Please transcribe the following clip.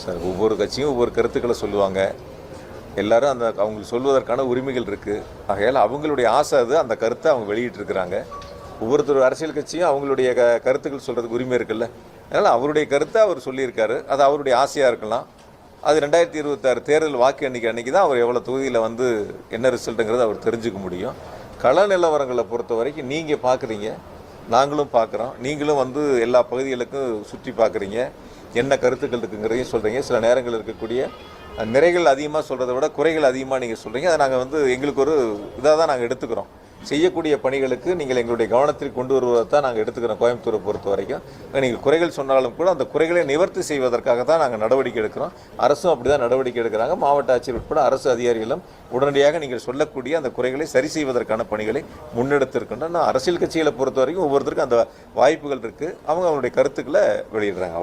Sir, ஒவ்வொரு கட்சியும் ஒவ்வொரு கருத்துக்களை சொல்லுவாங்க. எல்லாரும் அவங்களுக்கு சொல்வதற்கான உரிமைகள் இருக்குது. ஆகையால் அவங்களுடைய ஆசை அது, அந்த கருத்தை அவங்க வெளியிட்டிருக்கிறாங்க. ஒவ்வொருத்தர் அரசியல் கட்சியும் அவங்களுடைய கருத்துக்கள் சொல்கிறதுக்கு உரிமை இருக்குல்ல. அதனால் அவருடைய கருத்தை அவர் சொல்லியிருக்காரு. அது அவருடைய ஆசையாக இருக்கலாம். அது 2026 தேர்தல் வாக்கு அன்னைக்கு தான் அவர் எவ்வளோ தொகுதியில் என்ன ரிசல்ட்டுங்கிறத அவர் தெரிஞ்சுக்க முடியும். கள நிலவரங்களை பொறுத்த வரைக்கும் நீங்கள் பார்க்குறீங்க, நாங்களும் பார்க்குறோம். நீங்களும் எல்லா பகுதிகளுக்கும் சுற்றி பார்க்குறீங்க, என்ன கருத்துக்கள் இருக்குங்கிறதையும் சொல்கிறீங்க. சில நேரங்கள் இருக்கக்கூடிய நிறைகள் அதிகமாக சொல்கிறத விட குறைகள் அதிகமாக நீங்கள் சொல்கிறீங்க. அதை நாங்கள் எங்களுக்கு ஒரு இதாக தான் நாங்கள் எடுத்துக்கிறோம். செய்யக்கூடிய பணிகளுக்கு நீங்கள் எங்களுடைய கவனத்தில் கொண்டு வருவதை தான் நாங்கள் எடுத்துக்கிறோம். கோயம்புத்தூரை பொறுத்த வரைக்கும் நீங்கள் குறைகள் சொன்னாலும் கூட அந்த குறைகளை நிவர்த்தி செய்வதற்காக தான் நாங்கள் நடவடிக்கை எடுக்கிறோம். அரசும் அப்படி தான் நடவடிக்கை எடுக்கிறாங்க. மாவட்ட ஆட்சியர் உட்பட அரசு அதிகாரிகளும் உடனடியாக நீங்கள் சொல்லக்கூடிய அந்த குறைகளை சரி செய்வதற்கான பணிகளை முன்னெடுத்திருக்கின்றோம். அரசியல் கட்சிகளை பொறுத்த வரைக்கும் ஒவ்வொருத்தருக்கும் அந்த வாய்ப்புகள் இருக்குது. அவங்களுடைய கருத்துக்களை வெளியிடுறாங்க.